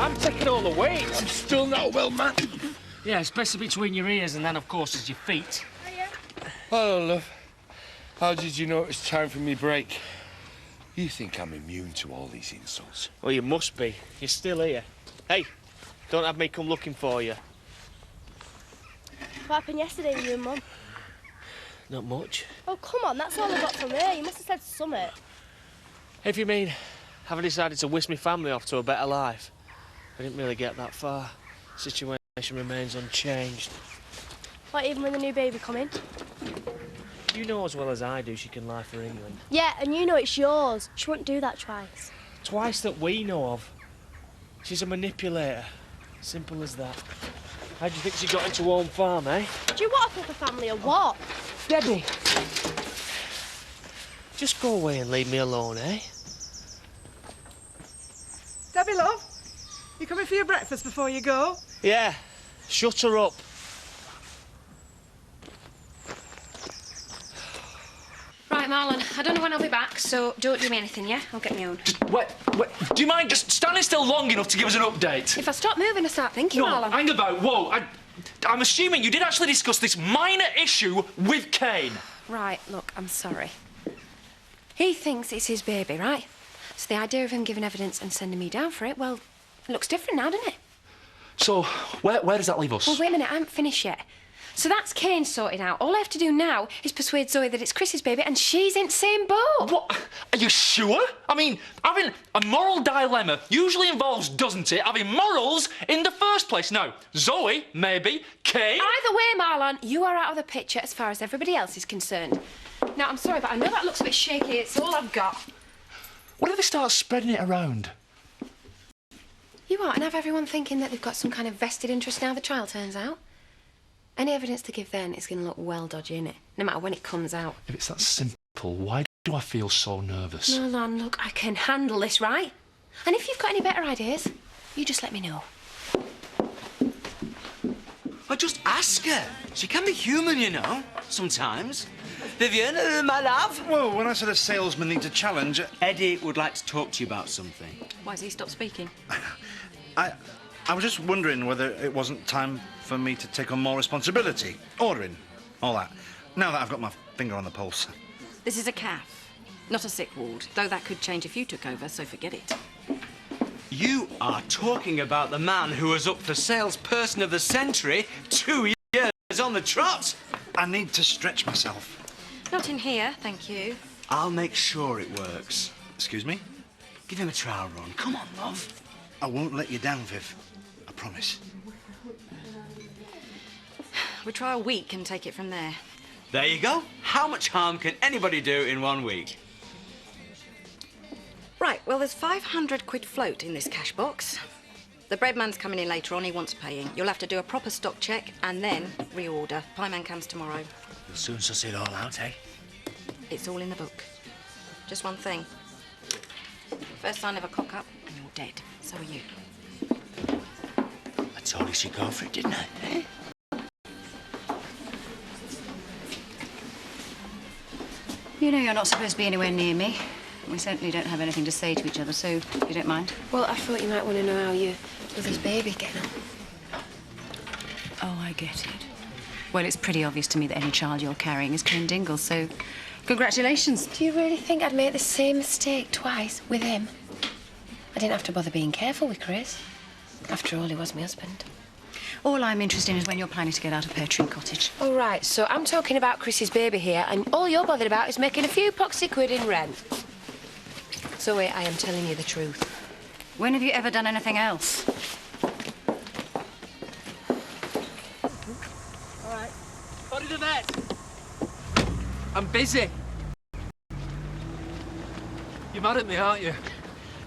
I'm taking all the weight. I'm still not a well man. Yeah, especially between your ears and then, of course, is your feet. Hello, love. How did you know it was time for me break? You think I'm immune to all these insults? Well, you must be. You're still here. Hey, don't have me come looking for you. What happened yesterday with you and Mum? Not much. Oh, come on, that's all I got from her. You must have said summit. If you mean, have I decided to whisk my family off to a better life? I didn't really get that far. Situation remains unchanged. What, even with a new baby coming? You know as well as I do she can lie for England. Yeah, and you know it's yours. She wouldn't do that twice. Twice that we know of. She's a manipulator. Simple as that. How do you think she got into Home Farm, eh? Do you want a proper family or what? Debbie! Just go away and leave me alone, eh? Debbie, love, you coming for your breakfast before you go? Yeah. Shut her up. Right, Marlon, I don't know when I'll be back, so don't do me anything, yeah? I'll get my own. Wait, do you mind just standing still long enough to give us an update? If I stop moving, I start thinking, No, Marlon. hang about. Whoa, I'm assuming you did actually discuss this minor issue with Kane. Right, look, I'm sorry. He thinks it's his baby, right? So the idea of him giving evidence and sending me down for it, well, it looks different now, doesn't it? So, where does that leave us? Well, wait a minute, I haven't finished yet. So that's Kane sorted out. All I have to do now is persuade Zoe that it's Chris's baby and she's in the same boat. What? Are you sure? I mean, having a moral dilemma usually involves, doesn't it, having morals in the first place? Now, Zoe, maybe, Kane... Either way, Marlon, you are out of the picture as far as everybody else is concerned. Now, I'm sorry, but I know that looks a bit shaky. It's all I've got. What if they start spreading it around? You are, and have everyone thinking that they've got some kind of vested interest now the trial turns out. Any evidence to give then is going to look well dodgy, innit? No matter when it comes out. If it's that simple, why do I feel so nervous? Marlon, look, I can handle this, right? And if you've got any better ideas, you just let me know. Well, just ask her. She can be human, you know, sometimes. Vivian, my love. Well, when I said a salesman needs a challenge... Eddie would like to talk to you about something. Why has he stopped speaking? I was just wondering whether it wasn't time for me to take on more responsibility. Ordering, all that. Now that I've got my finger on the pulse. This is a calf, not a sick ward, though that could change if you took over, so forget it. You are talking about the man who was up for salesperson of the century 2 years on the trot. I need to stretch myself. Not in here, thank you. I'll make sure it works. Excuse me? Give him a trial run. Come on, love. I won't let you down, Viv. I promise. We try a week and take it from there. There you go. How much harm can anybody do in 1 week? Right, well, there's 500 quid float in this cash box. The breadman's coming in later on, he wants paying. You'll have to do a proper stock check and then reorder. Pieman comes tomorrow. You'll soon suss it all out, eh? It's all in the book. Just one thing. First sign of a cock-up, and you're dead. So are you. I told you she'd go for it, didn't I? Eh? You know you're not supposed to be anywhere near me. We certainly don't have anything to say to each other, so if you don't mind. Well, I thought you might want to know how you with this baby getting on. Oh, I get it. Well, it's pretty obvious to me that any child you're carrying is Kane Dingle's, so congratulations. Do you really think I'd make the same mistake twice with him? I didn't have to bother being careful with Chris. After all, he was my husband. All I'm interested in is when you're planning to get out of Pear Tree Cottage. Oh, right, so I'm talking about Chris's baby here, and all you're bothered about is making a few poxy quid in rent. Zoe, I am telling you the truth. When have you ever done anything else? All right. Body to vet. I'm busy. You're mad at me, aren't you?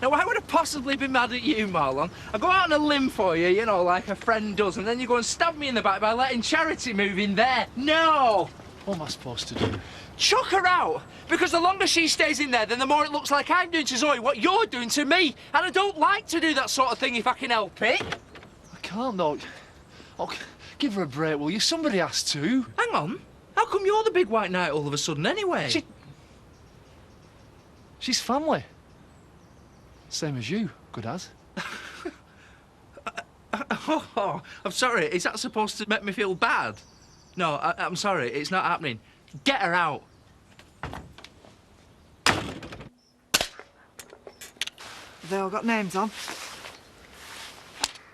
Now, why would I possibly be mad at you, Marlon? I go out on a limb for you, you know, like a friend does, and then you go and stab me in the back by letting Charity move in there. No! What am I supposed to do? Chuck her out! Because the longer she stays in there, then the more it looks like I'm doing to Zoe what you're doing to me. And I don't like to do that sort of thing if I can help it. I can't, though. Oh, give her a break, will you? Somebody has to. Hang on. How come you're the big white knight all of a sudden, anyway? She's family. Same as you, good as. Oh, I'm sorry. Is that supposed to make me feel bad? No, I'm sorry. It's not happening. Get her out. They all got names on.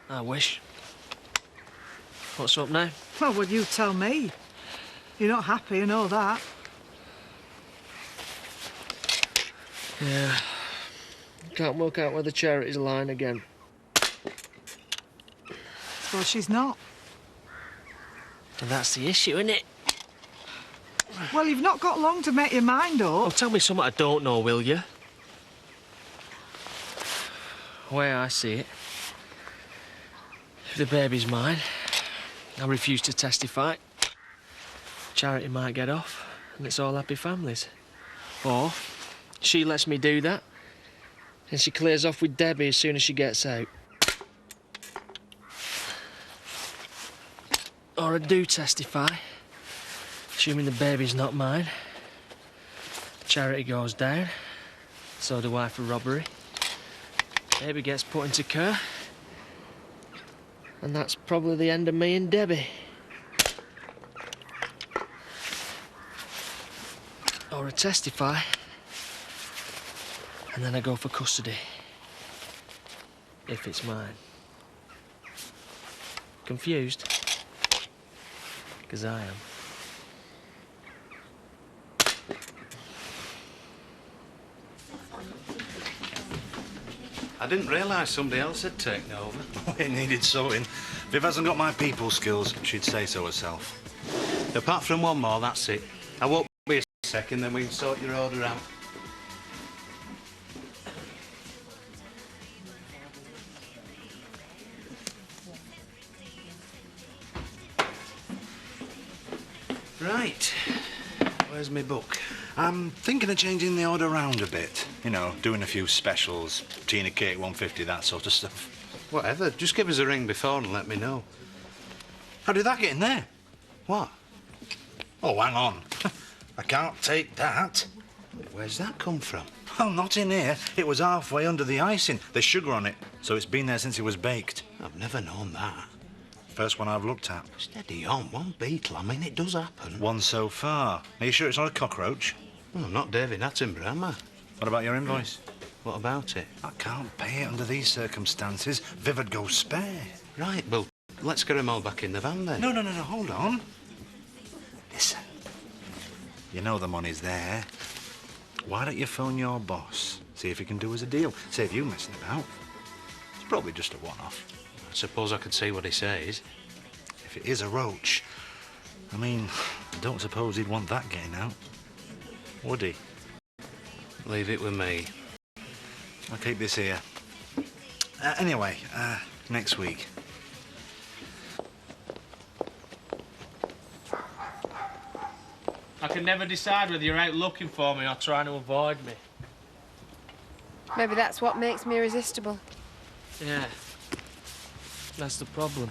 I wish. What's up now? Well, would you tell me? You're not happy, I know that. Yeah. Can't work out where the charity's lying again. Well, she's not. And that's the issue, isn't it? Well, you've not got long to make your mind Oh, up. tell me something I don't know, will you? The way I see it, if the baby's mine, I refuse to testify. Charity might get off, and it's all happy families. Or she lets me do that, and she clears off with Debbie as soon as she gets out. Or I do testify, assuming the baby's not mine. Charity goes down, so do I for robbery. Baby gets put into care, and that's probably the end of me and Debbie. Or I testify, and then I go for custody, if it's mine. Confused? Because I am. I didn't realise somebody else had taken over. It needed sewing. Viv hasn't got my people skills. She'd say so herself. Apart from one more, that's it. I won't be a second, then we can sort your order out. Right. Where's my book? I'm thinking of changing the order round a bit. You know, doing a few specials, Tina cake 150, that sort of stuff. Whatever. Just give us a ring before and let me know. How did that get in there? What? Oh, hang on. I can't take that. Where's that come from? Well, not in here. It was halfway under the icing. There's sugar on it, so it's been there since it was baked. I've never known that. First one I've looked at. Steady on, one beetle. I mean, it does happen. One so far. Are you sure it's not a cockroach? Well, I'm not David Attenborough, am I? What about your invoice? What about it? I can't pay it under these circumstances. Viv would go spare. Right, well, let's get them all back in the van then. No, hold on. Listen. You know the money's there. Why don't you phone your boss? See if he can do us a deal. Save you messing about. It's probably just a one-off. I suppose I could see what he says. If it is a roach, I mean, I don't suppose he'd want that getting out. Would he? Leave it with me. I'll keep this here. Anyway, next week. I can never decide whether you're out looking for me or trying to avoid me. Maybe that's what makes me irresistible. Yeah. That's the problem.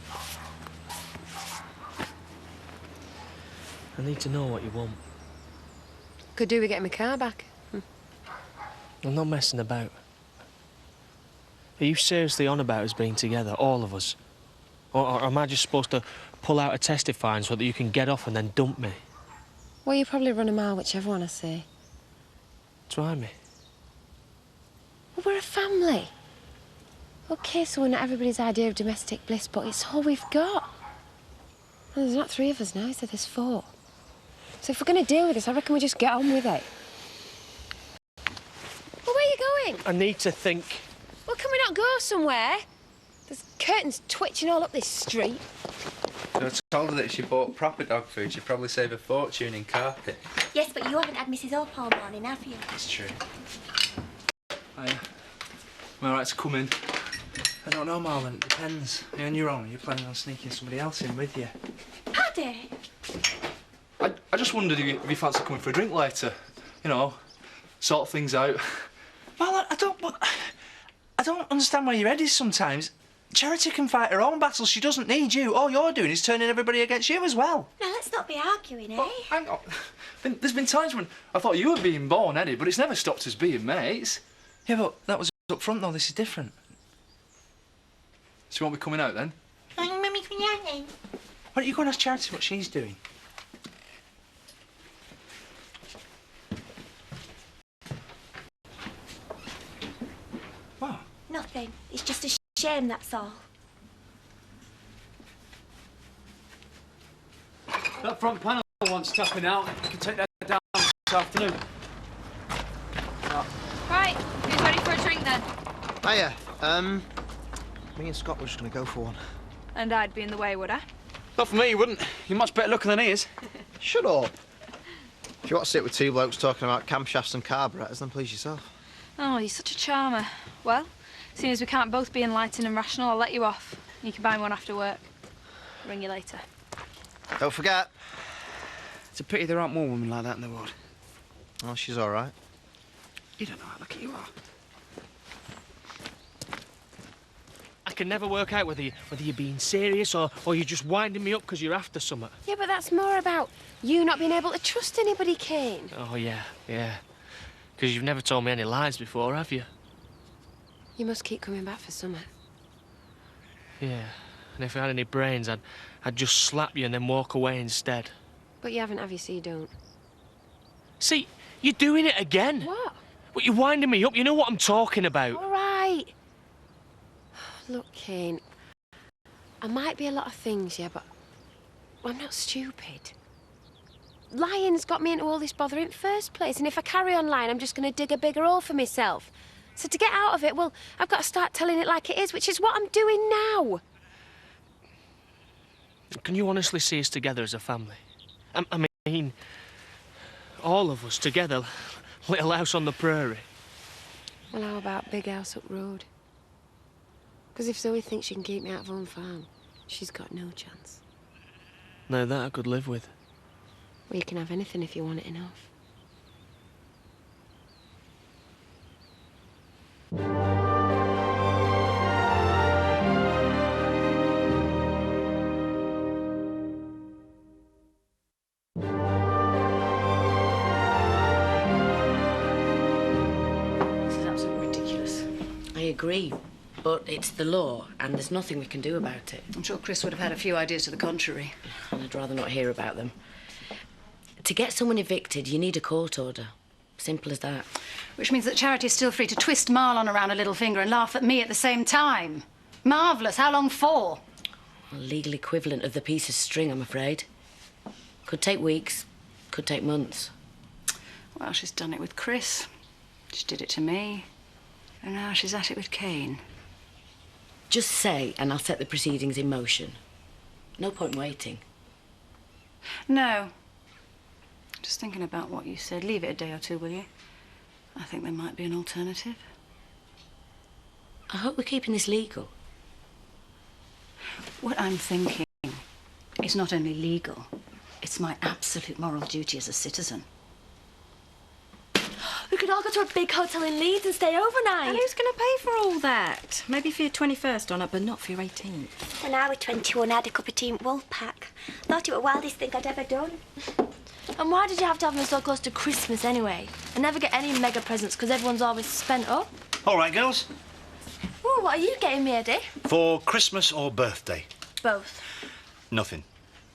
I need to know what you want. Could do with getting my car back. I'm not messing about. Are you seriously on about us being together, all of us? Or am I just supposed to pull out a testifying so that you can get off and then dump me? Well, you probably run a mile, whichever one I say. Try me. Well, we're a family. OK, so we're not everybody's idea of domestic bliss, but it's all we've got. Well, there's not 3 of us now, so there's 4. So if we're going to deal with this, I reckon we just get on with it. Well, where are you going? I need to think. Well, can we not go somewhere? There's curtains twitching all up this street. I told her that if she bought proper dog food, she'd probably save a fortune in carpet. Yes, but you haven't had Mrs. Up all morning, have you? It's true. Am I right to come in? I don't know, Marlon. It depends. Are you on your own? Are you planning on sneaking somebody else in with you? Paddy! I just wondered if you fancy coming for a drink later. You know, sort things out. Marlon, I don't understand where your head is sometimes. Charity can fight her own battles. She doesn't need you. All you're doing is turning everybody against you as well. Now, let's not be arguing, eh? But hang on. There's been times when I thought you were being born, Eddie, but it's never stopped us being mates. Yeah, but that was up front, though. This is different. So you won't be coming out then? Nothing. Why don't you go and ask Charity what she's doing? What? Nothing. It's just a shame, that's all. That front panel wants tapping out. You can take that down this afternoon. Right, who's ready for a drink then? Hiya. Me and Scott were just going to go for one. And I'd be in the way, would I? Not for me, you wouldn't. You're much better looking than he is. Shut up. If you want to sit with two blokes talking about camshafts and carburetors, then please yourself. Oh, you're such a charmer. Well, seeing as we can't both be enlightened and rational, I'll let you off. You can buy me one after work. Ring you later. Don't forget. It's a pity there aren't more women like that in the world. Oh, she's all right. You don't know how lucky you are. I can never work out whether you're being serious or you're just winding me up because you're after something. Yeah, but that's more about you not being able to trust anybody, Kane. Oh, yeah. Because you've never told me any lies before, have you? You must keep coming back for summer. Yeah. And if I had any brains, I'd just slap you and then walk away instead. But you haven't, have you, so you don't? See, you're doing it again. What? Well, you're winding me up. You know what I'm talking about. All right. Look, Kane, I might be a lot of things, yeah, but I'm not stupid. Lying's got me into all this bother in the first place, and if I carry on lying, I'm just going to dig a bigger hole for myself. So to get out of it, well, I've got to start telling it like it is, which is what I'm doing now. Can you honestly see us together as a family? I mean, all of us together, little house on the prairie. Well, how about big house up road? Because if Zoe thinks she can keep me out of home farm, she's got no chance. Now that I could live with. Well, you can have anything if you want it enough. This is absolutely ridiculous. I agree. But it's the law, and there's nothing we can do about it. I'm sure Chris would have had a few ideas to the contrary. And I'd rather not hear about them. To get someone evicted, you need a court order. Simple as that. Which means that Charity's still free to twist Marlon around a little finger and laugh at me at the same time. Marvellous. How long for? A legal equivalent of the piece of string, I'm afraid. Could take weeks, could take months. Well, she's done it with Chris. She did it to me. And now she's at it with Kane. Just say, and I'll set the proceedings in motion. No point waiting. No. Just thinking about what you said. Leave it a day or two, will you? I think there might be an alternative. I hope we're keeping this legal. What I'm thinking is not only legal, it's my absolute moral duty as a citizen. We could all go to a big hotel in Leeds and stay overnight. And who's going to pay for all that? Maybe for your 21st or not, but not for your 18th. When I was 21, I had a cup of tea in Wolfpack. Thought it was the wildest thing I'd ever done. And why did you have to have me so close to Christmas anyway? I never get any mega presents because everyone's always spent up. All right, girls. Oh, what are you getting me, Eddie? For Christmas or birthday? Both. Nothing.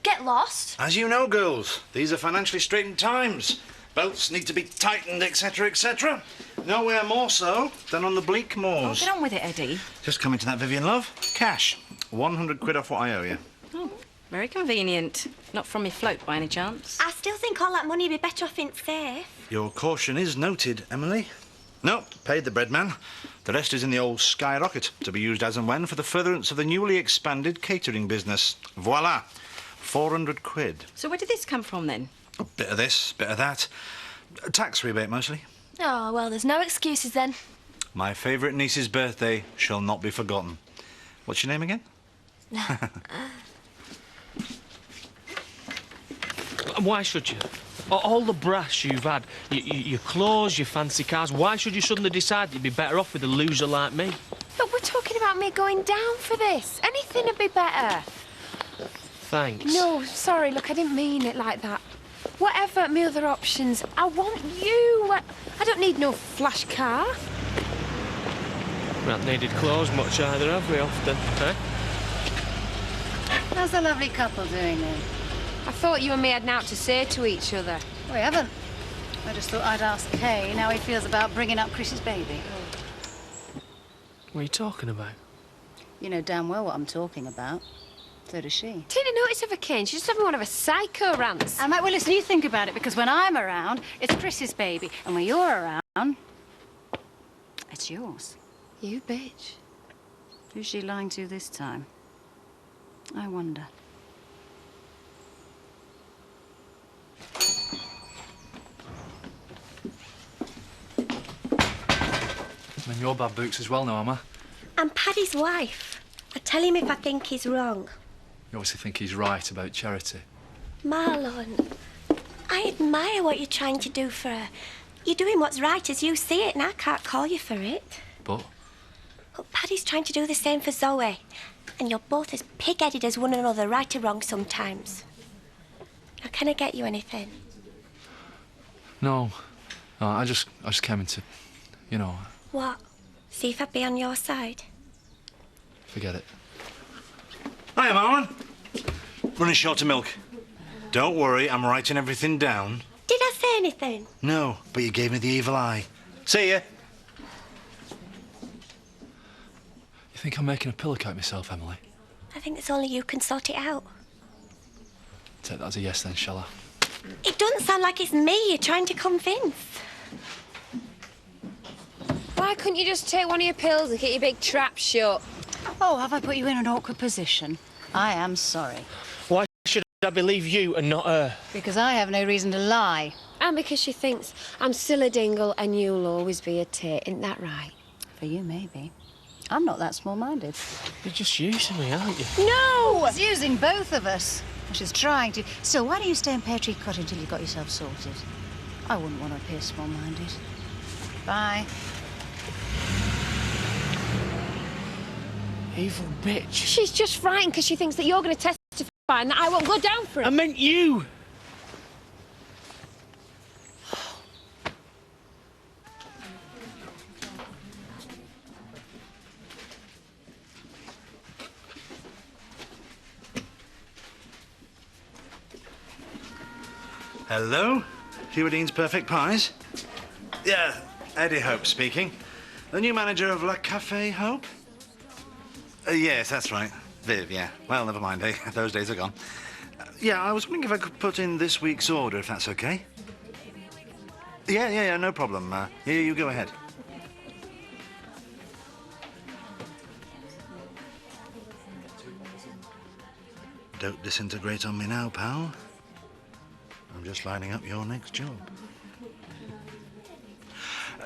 Get lost. As you know, girls, these are financially straitened times. Belts need to be tightened, etc., etc. Nowhere more so than on the bleak moors. Oh, get on with it, Eddie. Just coming to that, Vivian, love. Cash. 100 quid off what I owe you. Oh, very convenient. Not from me float, by any chance. I still think all that money would be better off in safe. Your caution is noted, Emily. No, paid the bread man. The rest is in the old skyrocket, to be used as and when for the furtherance of the newly expanded catering business. Voila. 400 quid. So where did this come from, then? A bit of this, bit of that. A tax rebate, mostly. Oh, well, there's no excuses then. My favourite niece's birthday shall not be forgotten. What's your name again? Why should you? All the brass you've had, your clothes, your fancy cars, why should you suddenly decide you'd be better off with a loser like me? But we're talking about me going down for this. Anything would be better. Thanks. No, sorry, look, I didn't mean it like that. Whatever my other options, I want you. I don't need no flash car. We haven't needed clothes much either, have we, often, eh? How's the lovely couple doing then? I thought you and me had naught to say to each other. We haven't. I just thought I'd ask Kay how he feels about bringing up Chris's baby. What are you talking about? You know damn well what I'm talking about. So does she. Take notice of her, Kane. She's just having one of her psycho rants. Well, listen, you think about it, because when I'm around, it's Chris's baby. And when you're around, it's yours. You bitch. Who's she lying to this time? I wonder. I'm in your bad books as well now, am I? I'm Paddy's wife. I tell him if I think he's wrong. You obviously think he's right about Charity. Marlon, I admire what you're trying to do for her. You're doing what's right as you see it, and I can't call you for it. But? But Paddy's trying to do the same for Zoe. And you're both as pig-headed as one another, right or wrong sometimes. Now, can I get you anything? No. No, I just came into, you know... What? See if I'd be on your side? Forget it. Hiya, Marlon. Running short of milk. Don't worry, I'm writing everything down. Did I say anything? No, but you gave me the evil eye. See ya. You think I'm making a pillowcake myself, Emily? I think there's only you can sort it out. Take that as a yes then, shall I? It doesn't sound like it's me you're trying to convince. Why couldn't you just take one of your pills and get your big trap shut? Oh, have I put you in an awkward position? I am sorry. Why should I believe you and not her? Because I have no reason to lie. And because she thinks I'm still a dingle and you'll always be a tit. Isn't that right? For you, maybe. I'm not that small-minded. You're just using me, aren't you? No! It's using both of us. She's trying to. Still, why don't you stay in Pear Tree Cottage until you've got yourself sorted? I wouldn't want to appear small-minded. Bye. Evil bitch. She's just frightened because she thinks that you're going to testify and that I won't go down for it. I meant you. Hello? Dean's Perfect Pies? Yeah, Eddie Hope speaking. The new manager of La Café Hope? Yes, that's right. Viv, yeah. Well, never mind, eh? Those days are gone. Yeah, I was wondering if I could put in this week's order, if that's okay. Yeah, no problem. Yeah, you go ahead. Don't disintegrate on me now, pal. I'm just lining up your next job.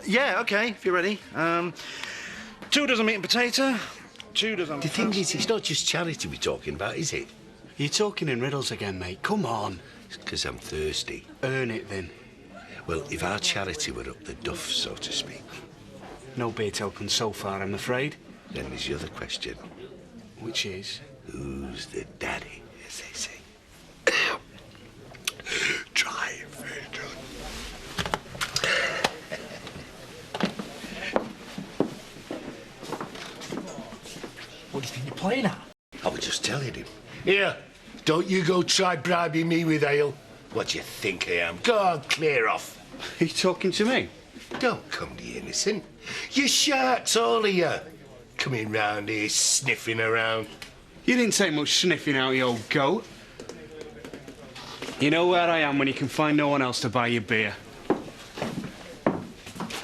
Yeah, okay, if you're ready. 2 dozen meat and potato, 2 dozen... The thing is, it's not just Charity we're talking about, is it? You're talking in riddles again, mate. Come on. It's because I'm thirsty. Earn it, then. Well, if our Charity were up the duff, so to speak... No beer token so far, I'm afraid. Then there's the other question. Which is? Who's the daddy, as they say? Try it, Virgil. What do you think you're playing at? I was just telling him. Here, don't you go try bribing me with ale. What do you think I am? Go on, clear off. Are you talking to me? Don't come to innocent. You sharks, all of you. Coming round here, sniffing around. You didn't take much sniffing out, you old goat. You know where I am when you can find no one else to buy your beer.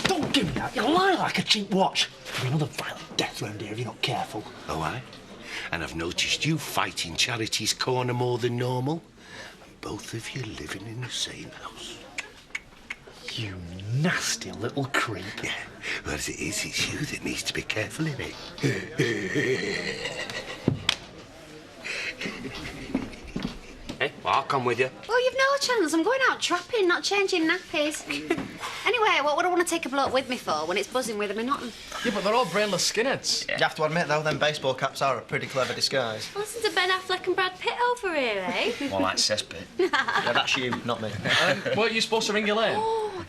Don't give me that. You lie like a cheap watch. There'll be another violent death round here if you're not careful. Oh, aye? And I've noticed you fighting Charity's corner more than normal. And both of you living in the same house. You nasty little creep. Yeah, well, as it is, it's you that needs to be careful, innit? Hey, well, I'll come with you. Well, you've no chance. I'm going out trapping, not changing nappies. Anyway, what would I want to take a bloke with me for when it's buzzing with him in Nottingham? Yeah, but they're all brainless skinheads. You have to admit, though, them baseball caps are a pretty clever disguise. Listen to Ben Affleck and Brad Pitt over here, eh? More like cesspit. Yeah, that's you, not me. Weren't you supposed to ring Elaine? Oh,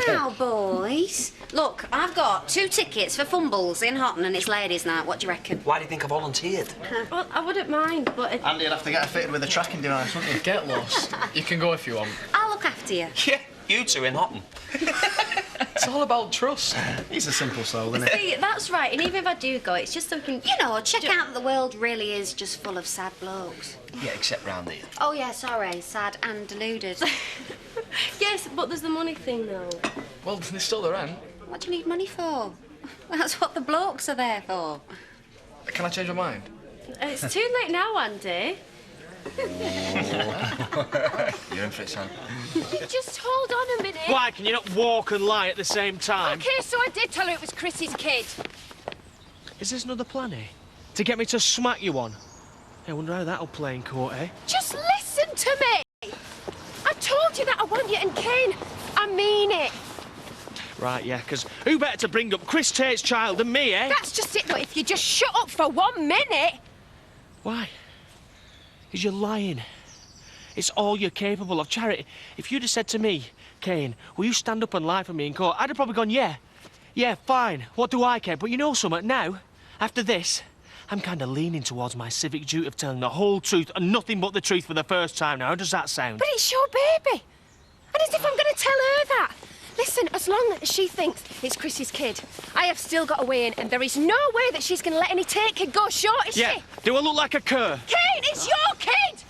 now, boys. Look, I've got 2 tickets for Fumbles in Houghton and it's ladies' night. What do you reckon? Why do you think I volunteered? Well, I wouldn't mind, but... Andy, you'll have to get her fitted with a tracking device, wouldn't you? Get lost. You can go if you want. I'll look after you. Yeah, you two in Houghton. It's all about trust. He's a simple soul, isn't he? See, that's right, and even if I do go, it's just so we can... You know, check out that the world really is just full of sad blokes. Yeah, except round here. Oh, yeah, sorry. Sad and deluded. Yes, but there's the money thing, though. Well, there's still the rent. What do you need money for? That's what the blokes are there for. Can I change my mind? It's too late now, Andy. You're in for it, son. Just hold on a minute. Why, can you not walk and lie at the same time? OK, so I did tell her it was Chrissy's kid. Is this another plan, eh? To get me to smack you on? I wonder how that'll play in court, eh? Just listen to me. I told you that I want you and Kane. I mean it. Right, yeah, because who better to bring up Chris Tate's child than me, eh? That's just it, but if you just shut up for 1 minute. Why? Because you're lying. It's all you're capable of. Charity, if you'd have said to me, Kane, will you stand up and lie for me in court? I'd have probably gone, yeah. Yeah, fine. What do I care? But you know something, now, after this, I'm kind of leaning towards my civic duty of telling the whole truth and nothing but the truth for the first time now. How does that sound? But it's your baby. And as if I'm going to tell her that. Listen, as long as she thinks it's Chrissy's kid, I have still got a way in, and there is no way that she's going to let any Tate kid go short, is she? Do I look like a cur? Kane, it's your kid!